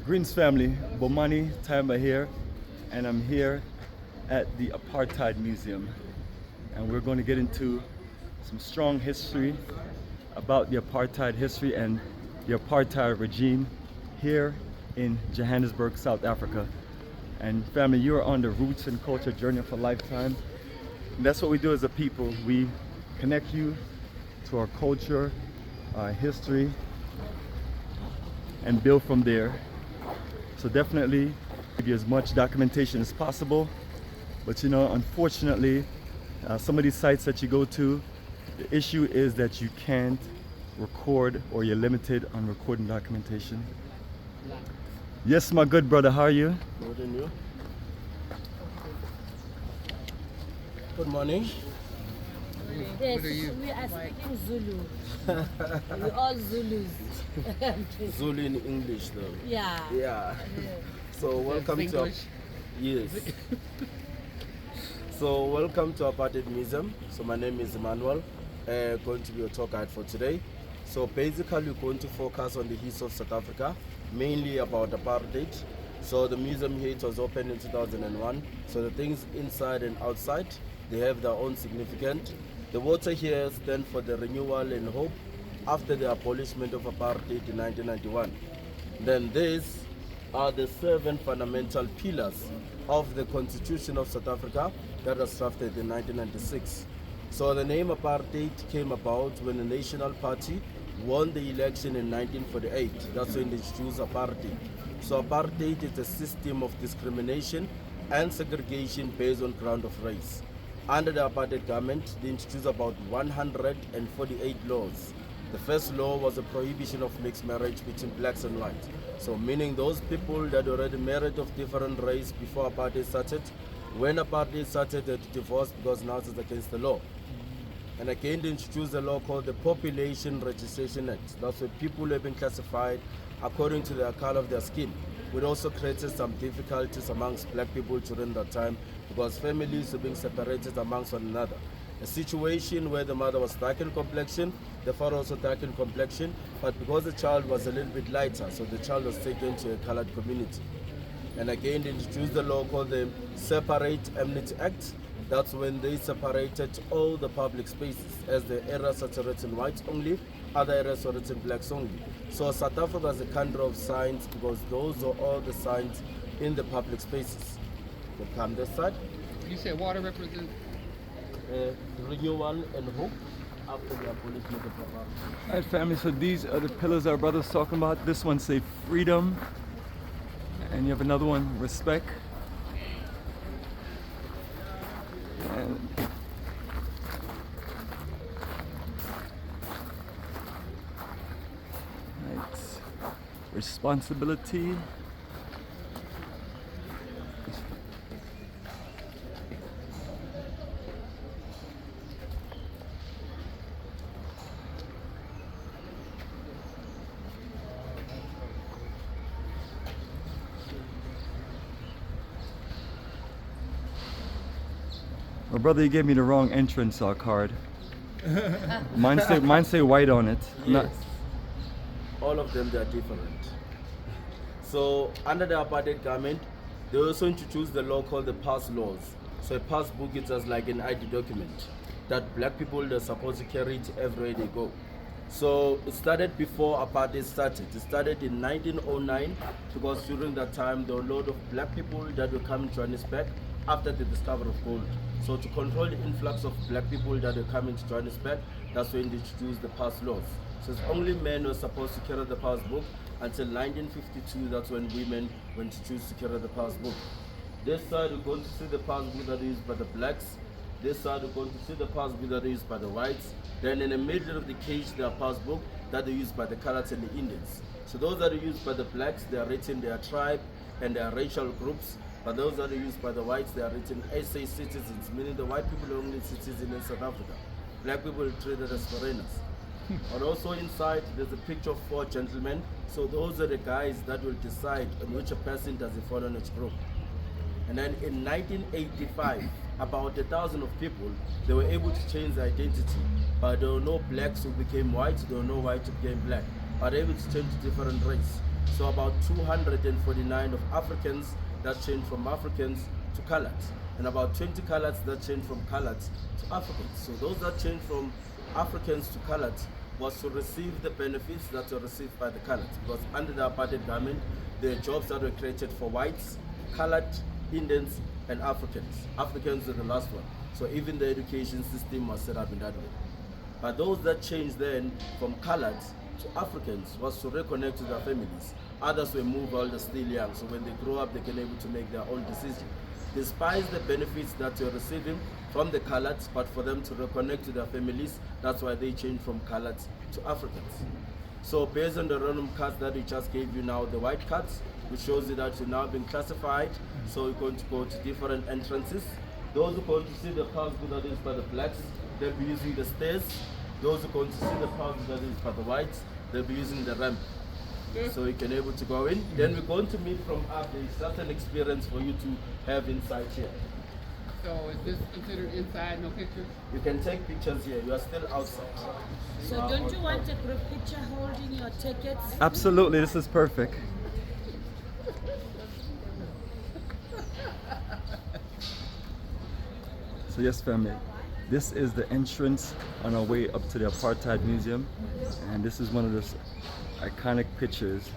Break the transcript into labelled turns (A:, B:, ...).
A: Greens family, Bomani Tamba here, and I'm here at the Apartheid Museum, and we're going to get into some strong history about the apartheid history and the apartheid regime here in Johannesburg, South Africa. And family, you are on the roots and culture journey for a lifetime. And that's what we do as a people. We connect you to our culture, our history, and build from there. So definitely give you as much documentation as possible. But you know, unfortunately, some of these sites that you go to, the issue is that you can't record, or you're limited on recording documentation. Yes, my good brother, how are you?
B: Good, and you? Good morning.
C: Yes, we are speaking Zulu. We all Zulus.
B: Zulu in English though.
C: Yeah.
B: Yeah. So welcome to yes. So welcome to Apartheid Museum. So my name is Emmanuel. Going to be your tour guide for today. So basically we're going to focus on the history of South Africa, mainly about apartheid. So the museum here, it was opened in 2001. So the things inside and outside, they have their own significance. The water here stands for the renewal and hope after the abolishment of apartheid in 1991. Then these are the 7 fundamental pillars of the Constitution of South Africa that was drafted in 1996. So the name apartheid came about when the National Party won the election in 1948. That's when they introduced apartheid. So apartheid is a system of discrimination and segregation based on ground of race. Under the apartheid government, they introduced about 148 laws. The first law was a prohibition of mixed marriage between blacks and whites. So meaning those people that were already married of different race before apartheid started, when apartheid started, they divorced because now it's against the law. And again, they introduced a law called the Population Registration Act. That's where people have been classified according to the color of their skin. It also created some difficulties amongst black people during that time because families were being separated amongst one another. A situation where the mother was dark in complexion, the father also dark in complexion, but because the child was a little bit lighter, so the child was taken to a colored community. And again, they introduced the law called the Separate Amnesty Act. That's when they separated all the public spaces, as the areas that are written whites only, other areas are written blacks only. So South Africa is a country of signs because those are all the signs in the public spaces. We'll come this side.
D: You said water represents?
B: Renewal and hope after the abolishment of apartheid.
A: Alright family, so these are the pillars our brother's talking about. This one say freedom, and you have another one, respect. And right. Responsibility. My brother, he gave me the wrong entrance card. Mine say white on it.
B: Yes. All of them, they are different. So under the apartheid government, they also introduced the law called the pass laws. So a pass book is just like an ID document that black people are supposed to carry it everywhere they go. So it started before apartheid started. It started in 1909 because during that time there were a lot of black people that were coming to Johannesburg after the discovery of gold. So to control the influx of black people that were coming to Johannesburg, that's when they introduced the pass laws. So it's only men were supposed to carry the pass book until 1952. That's when women were introduced to carry the pass book. This side we're going to see the pass book that is used by the blacks. This side we're going to see the pass book that is used by the whites. Then in the middle of the cage there are pass book that are used by the coloreds and the Indians. So those that are used by the blacks, they are written their tribe and their racial groups. But those that are used by the whites, they are written SA citizens, meaning the white people are only citizens in South Africa. Black people are treated as foreigners. And also inside, there's a picture of 4 gentlemen. So those are the guys that will decide on which a person does fall on which group. And then in 1985, about 1,000 of people, they were able to change their identity. But there were no blacks who became white, there were no whites who became black. But they were able to change to different race. So about 249 of Africans that changed from Africans to coloureds, and about 20 coloureds that changed from coloureds to Africans. So those that changed from Africans to coloureds was to receive the benefits that were received by the coloureds, because under the apartheid government, there are jobs that were created for whites, coloured, Indians, and Africans. Africans were the last one. So even the education system was set up in that way. But those that changed then from coloureds to Africans was to reconnect to their families. Others were moved while they're still young, so when they grow up, they can able to make their own decision. Despite the benefits that they're receiving from the coloureds, but for them to reconnect to their families, that's why they changed from coloureds to Africans. So based on the random cards that we just gave you now, the white cards, which shows you that you're now being classified, so you're going to go to different entrances. Those who are going to see the pass that is by the blacks, they'll be using the stairs. Those who are going to see the pass that is by the whites, they'll be using the ramp. So you can able to go in. Then we're going to meet from up. There is such an experience for you to have inside here.
D: So is this considered inside, no pictures?
B: You can take pictures here. You are still outside.
C: So don't you want a group picture holding your tickets?
A: Absolutely, this is perfect. So yes, family, this is the entrance on our way up to the Apartheid Museum, and this is one of the iconic pictures